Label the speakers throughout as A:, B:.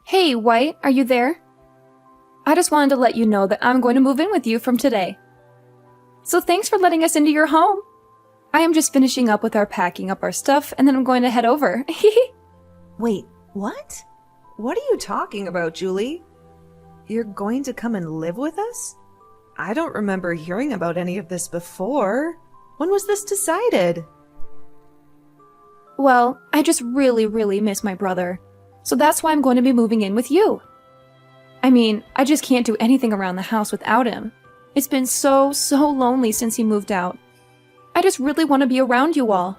A: Hey, White, are you there? I just wanted to let you know that I'm going to move in with you from today. So thanks for letting us into your home. I am just finishing up with our packing up our stuff, and then I'm going to head over.
B: Wait, what? What are you talking about, Julie? You're going to come and live with us? I don't remember hearing about any of this before. When was this decided?
A: Well, I just really miss my brother. So that's why I'm going to be moving in with you. I mean, I just can't do anything around the house without him. It's been so lonely since he moved out. I just really want to be around you all.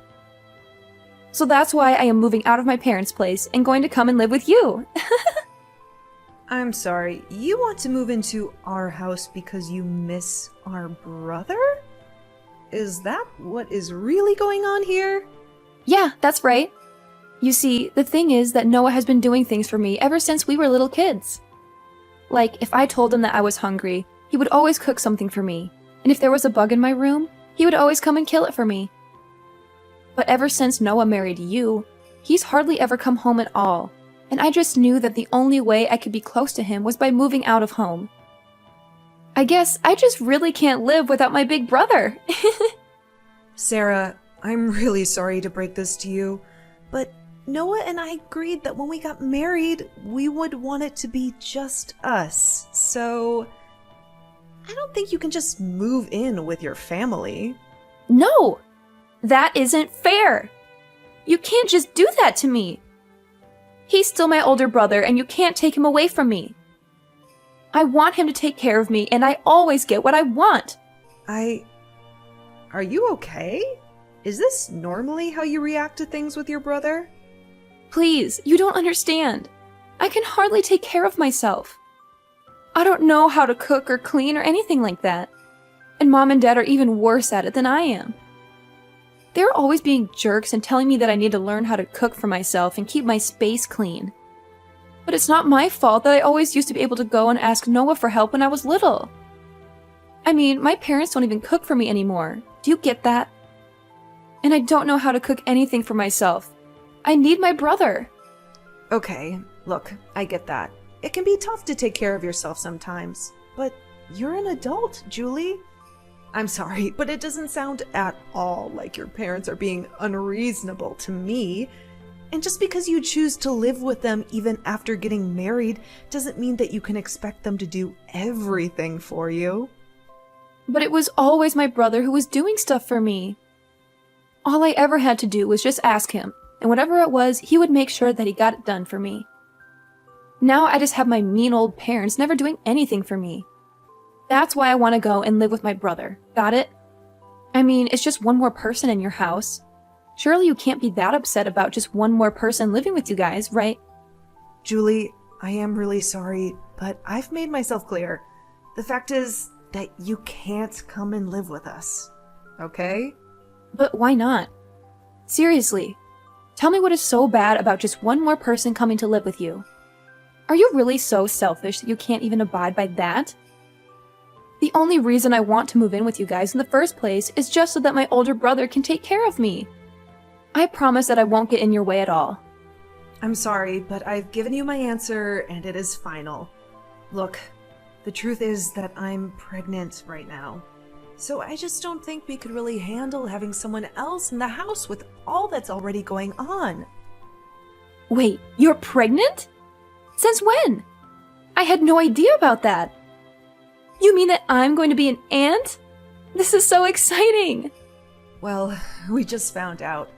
A: So that's why I am moving out of my parents' place and going to come and live with you.
B: I'm sorry, you want to move into our house because you miss our brother? Is that what is really going on here?
A: Yeah, that's right. You see, the thing is that Noah has been doing things for me ever since we were little kids. Like, if I told him that I was hungry, he would always cook something for me. And if there was a bug in my room, he would always come and kill it for me. But ever since Noah married you, he's hardly ever come home at all. And I just knew that the only way I could be close to him was by moving out of home. I guess I just really can't live without my big brother.
B: Sarah, I'm really sorry to break this to you, but Noah and I agreed that when we got married, we would want it to be just us. So I don't think you can just move in with your family.
A: No! That isn't fair! You can't just do that to me! He's still my older brother, and you can't take him away from me. I want him to take care of me, and I always get what I want.
B: Are you okay? Is this normally how you react to things with your brother?
A: Please, you don't understand. I can hardly take care of myself. I don't know how to cook or clean or anything like that. And Mom and Dad are even worse at it than I am. They're always being jerks and telling me that I need to learn how to cook for myself and keep my space clean. But it's not my fault that I always used to be able to go and ask Noah for help when I was little. I mean, my parents don't even cook for me anymore. Do you get that? And I don't know how to cook anything for myself. I need my brother.
B: Okay, look, I get that. It can be tough to take care of yourself sometimes. But you're an adult, Julie. I'm sorry, but it doesn't sound at all like your parents are being unreasonable to me. And just because you choose to live with them even after getting married doesn't mean that you can expect them to do everything for you.
A: But it was always my brother who was doing stuff for me. All I ever had to do was just ask him, and whatever it was, he would make sure that he got it done for me. Now I just have my mean old parents never doing anything for me. That's why I want to go and live with my brother. Got it? I mean, it's just one more person in your house. Surely you can't be that upset about just one more person living with you guys, right?
B: Julie, I am really sorry, but I've made myself clear. The fact is that you can't come and live with us. Okay?
A: But why not? Seriously, tell me what is so bad about just one more person coming to live with you. Are you really so selfish that you can't even abide by that? The only reason I want to move in with you guys in the first place is just so that my older brother can take care of me. I promise that I won't get in your way at all.
B: I'm sorry, but I've given you my answer and it is final. Look, the truth is that I'm pregnant right now. So I just don't think we could really handle having someone else in the house with all that's already going on.
A: Wait, you're pregnant? Since when? I had no idea about that. You mean that I'm going to be an aunt? This is so exciting!
B: Well, we just found out.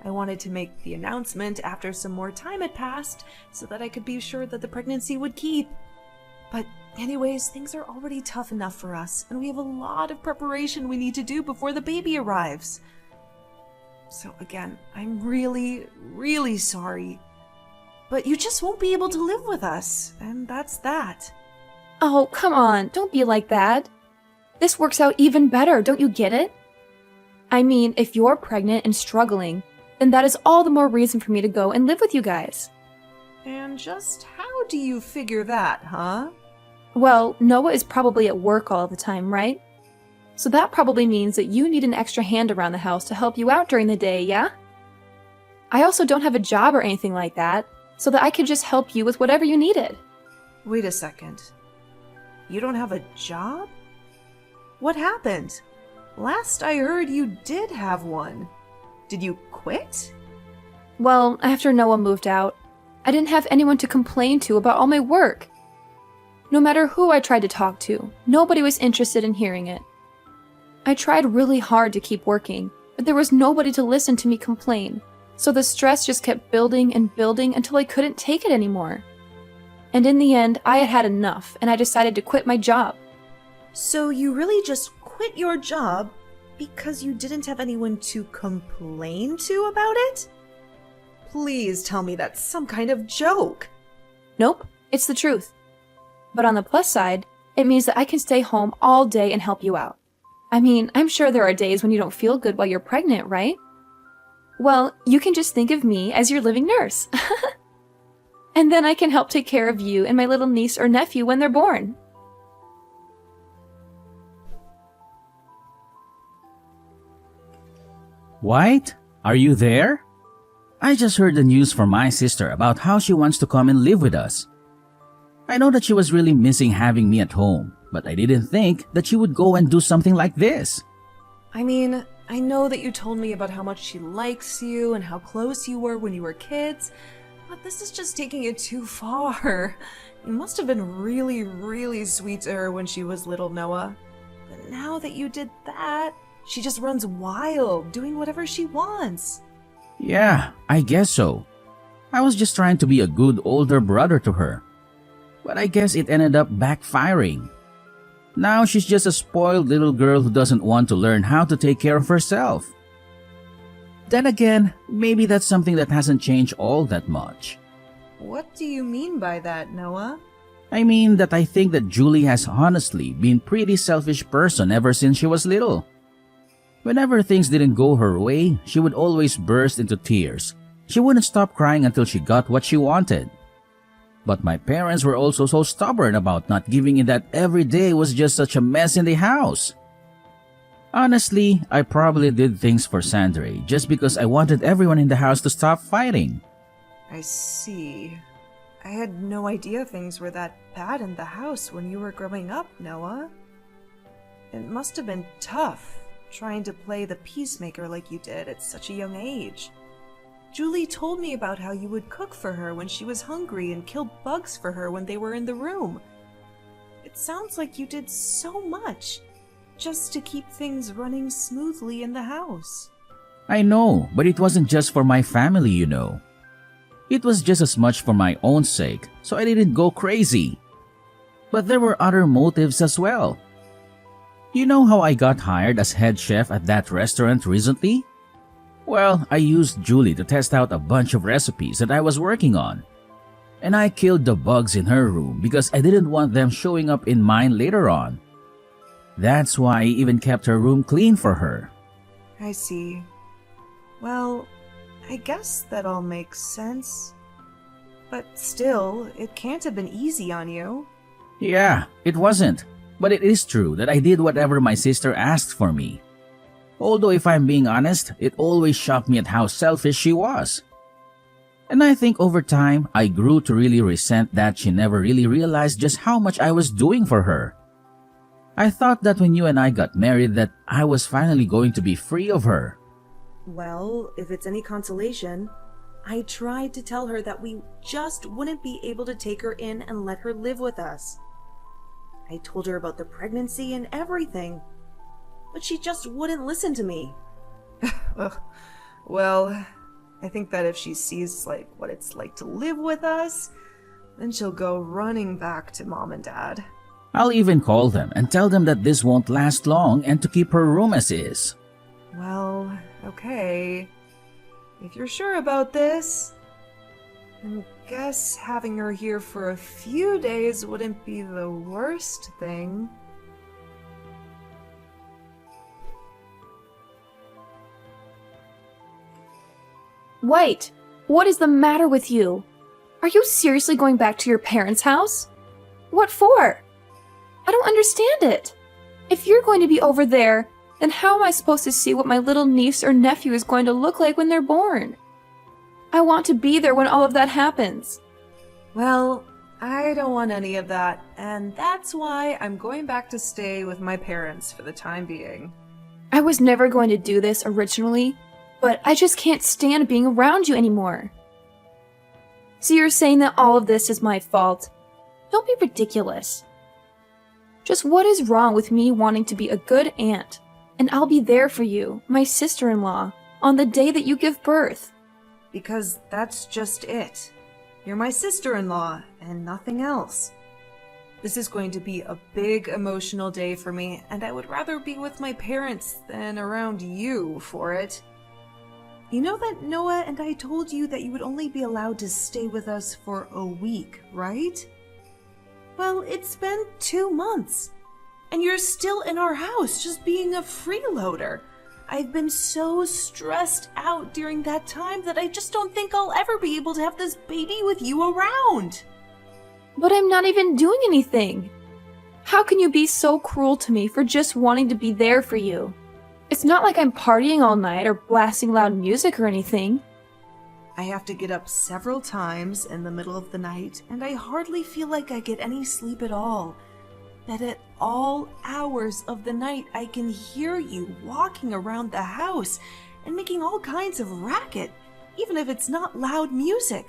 B: I wanted to make the announcement after some more time had passed so that I could be sure that the pregnancy would keep. But anyways, things are already tough enough for us, and we have a lot of preparation we need to do before the baby arrives. So again, I'm really sorry. But you just won't be able to live with us, and that's that.
A: Oh, come on, don't be like that. This works out even better, don't you get it? I mean, if you're pregnant and struggling, then that is all the more reason for me to go and live with you guys.
B: And just how do you figure that, huh?
A: Well, Noah is probably at work all the time, right? So that probably means that you need an extra hand around the house to help you out during the day, yeah? I also don't have a job or anything like that, so that I could just help you with whatever you needed.
B: Wait a second. You don't have a job? What happened? Last I heard you did have one. Did you quit?
A: Well, after Noah moved out, I didn't have anyone to complain to about all my work. No matter who I tried to talk to, nobody was interested in hearing it. I tried really hard to keep working, but there was nobody to listen to me complain, so the stress just kept building and building until I couldn't take it anymore. And in the end, I had had enough, and I decided to quit my job.
B: So you really just quit your job because you didn't have anyone to complain to about it? Please tell me that's some kind of joke.
A: Nope, it's the truth. But on the plus side, it means that I can stay home all day and help you out. I mean, I'm sure there are days when you don't feel good while you're pregnant, right? Well, you can just think of me as your living nurse. And then I can help take care of you and my little niece or nephew when they're born.
C: White, are you there? I just heard the news from my sister about how she wants to come and live with us. I know that she was really missing having me at home, but I didn't think that she would go and do something like this.
B: I mean, I know that you told me about how much she likes you and how close you were when you were kids, but this is just taking it too far. You must have been really, really sweet to her when she was little, Noah. But now that you did that, she just runs wild, doing whatever she wants.
C: Yeah, I guess so. I was just trying to be a good older brother to her. But I guess it ended up backfiring. Now she's just a spoiled little girl who doesn't want to learn how to take care of herself. Then again, maybe that's something that hasn't changed all that much.
B: What do you mean by that, Noah?
C: I mean that I think that Julie has honestly been pretty selfish person ever since she was little. Whenever things didn't go her way, she would always burst into tears. She wouldn't stop crying until she got what she wanted. But my parents were also so stubborn about not giving in that every day was just such a mess in the house. Honestly, I probably did things for Sandre just because I wanted everyone in the house to stop fighting.
B: I see. I had no idea things were that bad in the house when you were growing up, Noah. It must have been tough, trying to play the peacemaker like you did at such a young age. Julie told me about how you would cook for her when she was hungry and kill bugs for her when they were in the room. It sounds like you did so much just to keep things running smoothly in the house.
C: I know, but it wasn't just for my family, you know. It was just as much for my own sake, so I didn't go crazy. But there were other motives as well. You know how I got hired as head chef at that restaurant recently? Well, I used Julie to test out a bunch of recipes that I was working on. And I killed the bugs in her room because I didn't want them showing up in mine later on. That's why I even kept her room clean for her.
B: I see. Well, I guess that all makes sense. But still, it can't have been easy on you.
C: Yeah, it wasn't. But it is true that I did whatever my sister asked for me. Although if I'm being honest, it always shocked me at how selfish she was. And I think over time, I grew to really resent that she never really realized just how much I was doing for her. I thought that when you and I got married that I was finally going to be free of her.
B: Well, if it's any consolation, I tried to tell her that we just wouldn't be able to take her in and let her live with us. I told her about the pregnancy and everything, but she just wouldn't listen to me. Well, I think that if she sees what it's like to live with us, then she'll go running back to Mom and Dad.
C: I'll even call them and tell them that this won't last long and to keep her room as is.
B: Well, okay. If you're sure about this, I guess having her here for a few days wouldn't be the worst thing.
A: White, what is the matter with you? Are you seriously going back to your parents' house? What for? I don't understand it. If you're going to be over there, then how am I supposed to see what my little niece or nephew is going to look like when they're born? I want to be there when all of that happens.
B: Well, I don't want any of that, and that's why I'm going back to stay with my parents for the time being.
A: I was never going to do this originally, but I just can't stand being around you anymore. So you're saying that all of this is my fault? Don't be ridiculous. Just what is wrong with me wanting to be a good aunt? And I'll be there for you, my sister-in-law, on the day that you give birth.
B: Because that's just it. You're my sister-in-law, and nothing else. This is going to be a big emotional day for me, and I would rather be with my parents than around you for it. You know that Noah and I told you that you would only be allowed to stay with us for a week, right? Well, it's been 2 months, and you're still in our house just being a freeloader. I've been so stressed out during that time that I just don't think I'll ever be able to have this baby with you around.
A: But I'm not even doing anything. How can you be so cruel to me for just wanting to be there for you? It's not like I'm partying all night or blasting loud music or anything.
B: I have to get up several times in the middle of the night, and I hardly feel like I get any sleep at all. That at all hours of the night I can hear you walking around the house and making all kinds of racket, even if it's not loud music.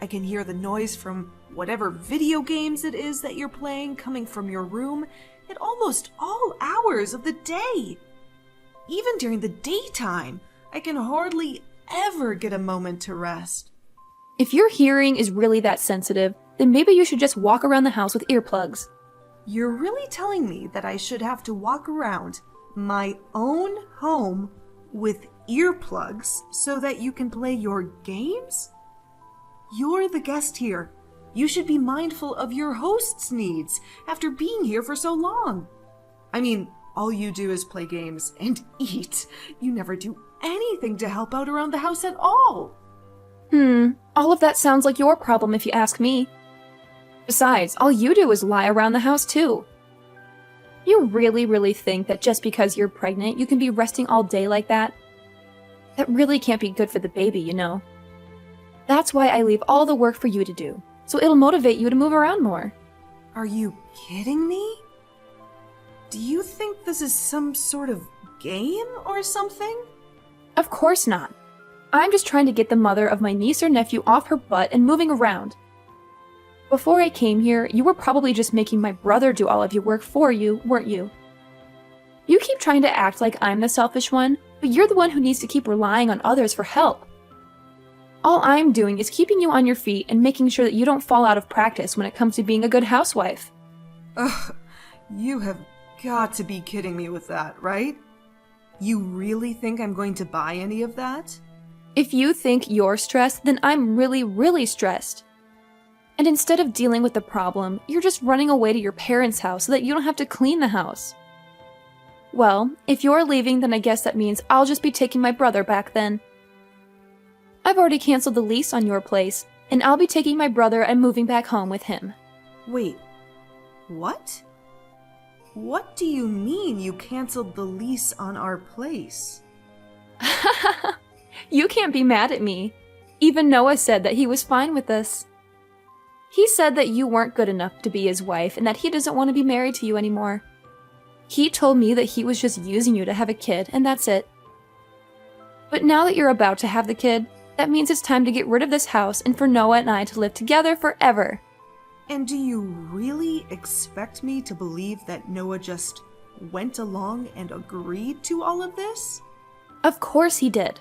B: I can hear the noise from whatever video games it is that you're playing coming from your room at almost all hours of the day. Even during the daytime, I can hardly ever get a moment to rest.
A: If your hearing is really that sensitive, then maybe you should just walk around the house with earplugs.
B: You're really telling me that I should have to walk around my own home with earplugs so that you can play your games? You're the guest here. You should be mindful of your host's needs after being here for so long. I mean, all you do is play games and eat. You never do anything to help out around the house at all.
A: All of that sounds like your problem if you ask me. Besides, all you do is lie around the house too. You really think that just because you're pregnant, you can be resting all day like that? That really can't be good for the baby, you know. That's why I leave all the work for you to do, so it'll motivate you to move around more.
B: Are you kidding me? Do you think this is some sort of game or something?
A: Of course not. I'm just trying to get the mother of my niece or nephew off her butt and moving around. Before I came here, you were probably just making my brother do all of your work for you, weren't you? You keep trying to act like I'm the selfish one, but you're the one who needs to keep relying on others for help. All I'm doing is keeping you on your feet and making sure that you don't fall out of practice when it comes to being a good housewife.
B: Ugh, you have got to be kidding me with that, right? You really think I'm going to buy any of that?
A: If you think you're stressed, then I'm really stressed. And instead of dealing with the problem, you're just running away to your parents' house so that you don't have to clean the house. Well, if you're leaving, then I guess that means I'll just be taking my brother back then. I've already canceled the lease on your place, and I'll be taking my brother and moving back home with him.
B: Wait, what? What do you mean you canceled the lease on our place?
A: You can't be mad at me. Even Noah said that he was fine with this. He said that you weren't good enough to be his wife and that he doesn't want to be married to you anymore. He told me that he was just using you to have a kid, and that's it. But now that you're about to have the kid, that means it's time to get rid of this house and for Noah and I to live together forever.
B: And do you really expect me to believe that Noah just went along and agreed to all of this?
A: Of course he did.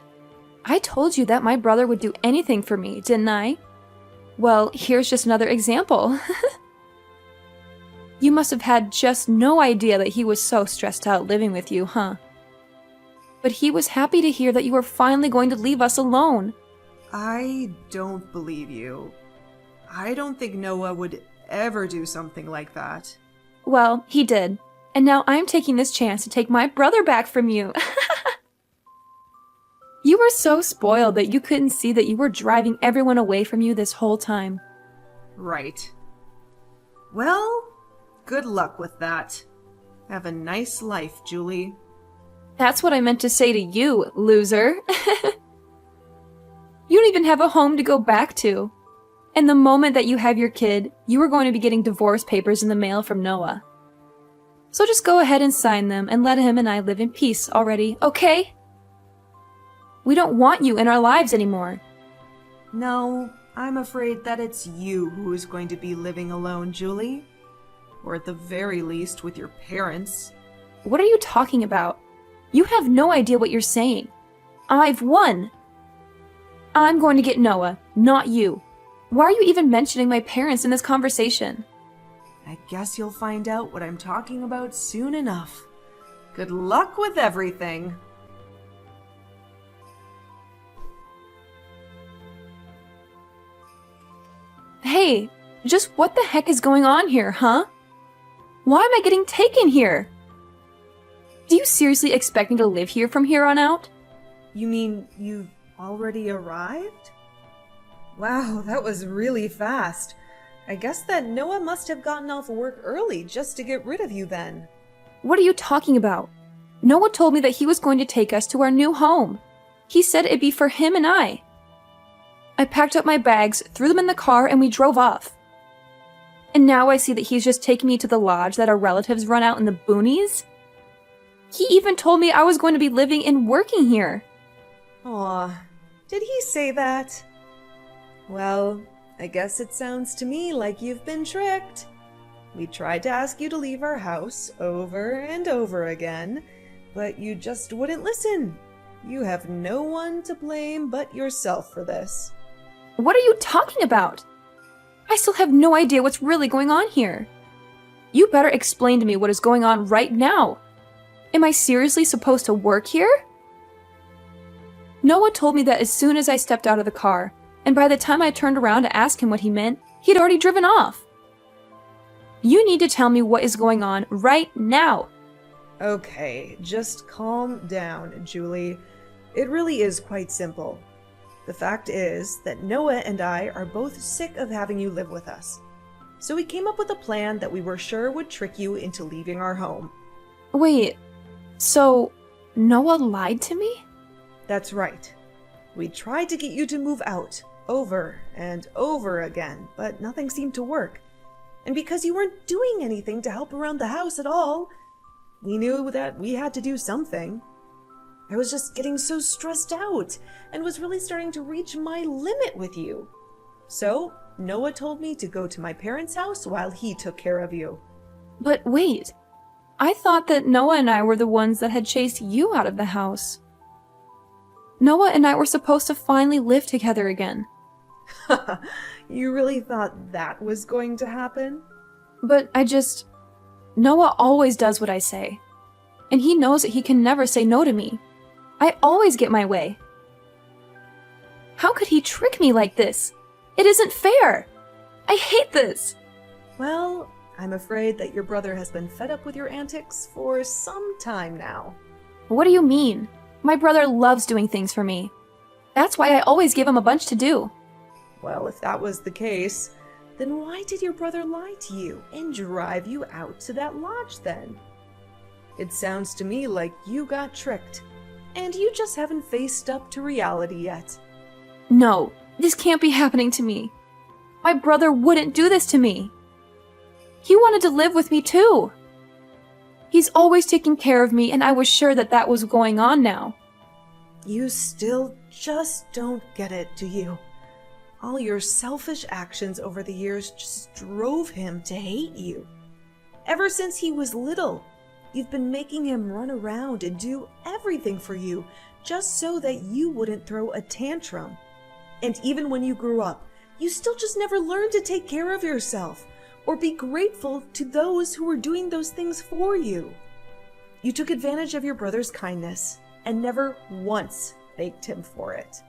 A: I told you that my brother would do anything for me, didn't I? Well, here's just another example. You must have had just no idea that he was so stressed out living with you, huh? But he was happy to hear that you were finally going to leave us alone.
B: I don't believe you. I don't think Noah would ever do something like that.
A: Well, he did. And now I'm taking this chance to take my brother back from you. You were so spoiled that you couldn't see that you were driving everyone away from you this whole time.
B: Right. Well, good luck with that. Have a nice life, Julie.
A: That's what I meant to say to you, loser. You don't even have a home to go back to. And the moment that you have your kid, you are going to be getting divorce papers in the mail from Noah. So just go ahead and sign them and let him and I live in peace already, okay? We don't want you in our lives anymore.
B: No, I'm afraid that it's you who is going to be living alone, Julie. Or at the very least with your parents.
A: What are you talking about? You have no idea what you're saying. I've won. I'm going to get Noah, not you. Why are you even mentioning my parents in this conversation?
B: I guess you'll find out what I'm talking about soon enough. Good luck with everything.
A: Hey, just what the heck is going on here, huh? Why am I getting taken here? Do you seriously expect me to live here from here on out?
B: You mean you've already arrived? Wow, that was really fast. I guess that Noah must have gotten off work early just to get rid of you then.
A: What are you talking about? Noah told me that he was going to take us to our new home. He said it'd be for him and I. I packed up my bags, threw them in the car, and we drove off. And now I see that he's just taking me to the lodge that our relatives run out in the boonies? He even told me I was going to be living and working here.
B: Aw, did he say that? Well, I guess it sounds to me like you've been tricked. We tried to ask you to leave our house over and over again, but you just wouldn't listen. You have no one to blame but yourself for this.
A: What are you talking about? I still have no idea what's really going on here. You better explain to me what is going on right now. Am I seriously supposed to work here? Noah told me that as soon as I stepped out of the car, and by the time I turned around to ask him what he meant, he'd already driven off. You need to tell me what is going on right now.
B: Okay, just calm down, Julie. It really is quite simple. The fact is that Noah and I are both sick of having you live with us. So we came up with a plan that we were sure would trick you into leaving our home.
A: Wait, so Noah lied to me?
B: That's right. We tried to get you to move out over and over again, but nothing seemed to work. And because you weren't doing anything to help around the house at all, we knew that we had to do something. I was just getting so stressed out and was really starting to reach my limit with you. So Noah told me to go to my parents' house while he took care of you.
A: But wait, I thought that Noah and I were the ones that had chased you out of the house. Noah and I were supposed to finally live together again.
B: You really thought that was going to happen?
A: But Noah always does what I say. And he knows that he can never say no to me. I always get my way. How could he trick me like this? It isn't fair. I hate this.
B: Well, I'm afraid that your brother has been fed up with your antics for some time now.
A: What do you mean? My brother loves doing things for me. That's why I always give him a bunch to do.
B: Well, if that was the case, then why did your brother lie to you and drive you out to that lodge then? It sounds to me like you got tricked, and you just haven't faced up to reality yet.
A: No, this can't be happening to me. My brother wouldn't do this to me. He wanted to live with me too. He's always taken care of me, and I was sure that that was going on now.
B: You still just don't get it, do you? All your selfish actions over the years just drove him to hate you. Ever since he was little, you've been making him run around and do everything for you just so that you wouldn't throw a tantrum. And even when you grew up, you still just never learned to take care of yourself or be grateful to those who were doing those things for you. You took advantage of your brother's kindness and never once thanked him for it.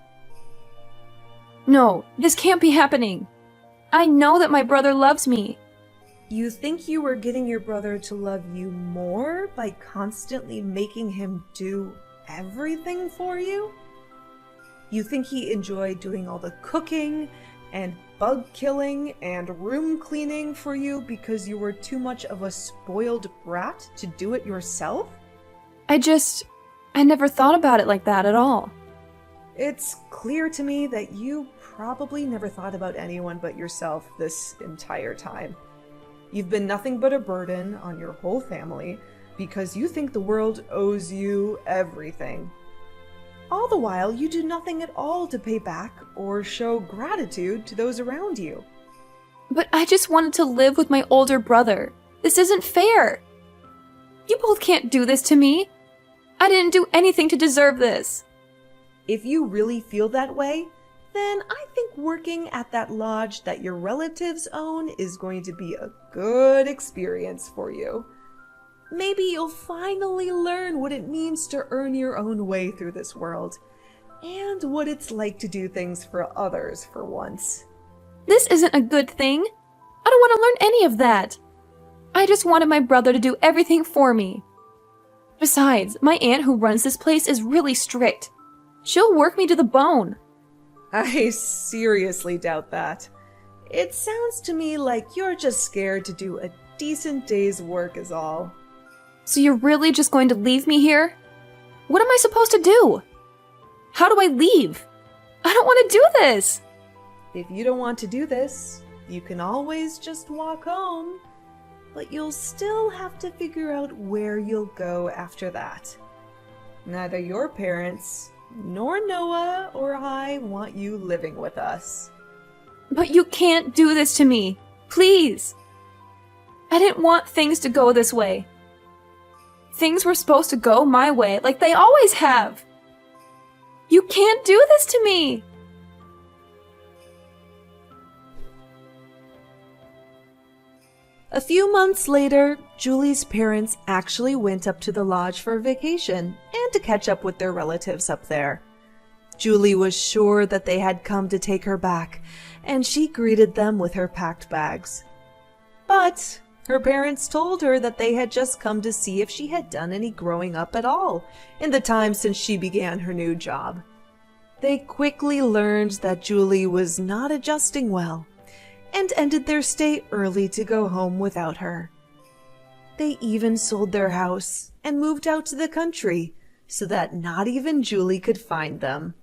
A: No, this can't be happening. I know that my brother loves me.
B: You think you were getting your brother to love you more by constantly making him do everything for you? You think he enjoyed doing all the cooking and bug killing and room cleaning for you because you were too much of a spoiled brat to do it yourself?
A: I never thought about it like that at all.
B: It's clear to me that you probably never thought about anyone but yourself this entire time. You've been nothing but a burden on your whole family because you think the world owes you everything. All the while, you do nothing at all to pay back or show gratitude to those around you.
A: But I just wanted to live with my older brother. This isn't fair. You both can't do this to me. I didn't do anything to deserve this.
B: If you really feel that way, then I think working at that lodge that your relatives own is going to be a good experience for you. Maybe you'll finally learn what it means to earn your own way through this world, and what it's like to do things for others for once.
A: This isn't a good thing. I don't want to learn any of that. I just wanted my brother to do everything for me. Besides, my aunt who runs this place is really strict. She'll work me to the bone.
B: I seriously doubt that. It sounds to me like you're just scared to do a decent day's work is all.
A: So you're really just going to leave me here? What am I supposed to do? How do I leave? I don't want to do this.
B: If you don't want to do this, you can always just walk home. But you'll still have to figure out where you'll go after that. Neither your parents, nor Noah or I want you living with us.
A: But you can't do this to me. Please. I didn't want things to go this way. Things were supposed to go my way like they always have. You can't do this to me.
B: A few months later, Julie's parents actually went up to the lodge for vacation and to catch up with their relatives up there. Julie was sure that they had come to take her back, and she greeted them with her packed bags. But her parents told her that they had just come to see if she had done any growing up at all in the time since she began her new job. They quickly learned that Julie was not adjusting well, and ended their stay early to go home without her. They even sold their house and moved out to the country so that not even Julie could find them.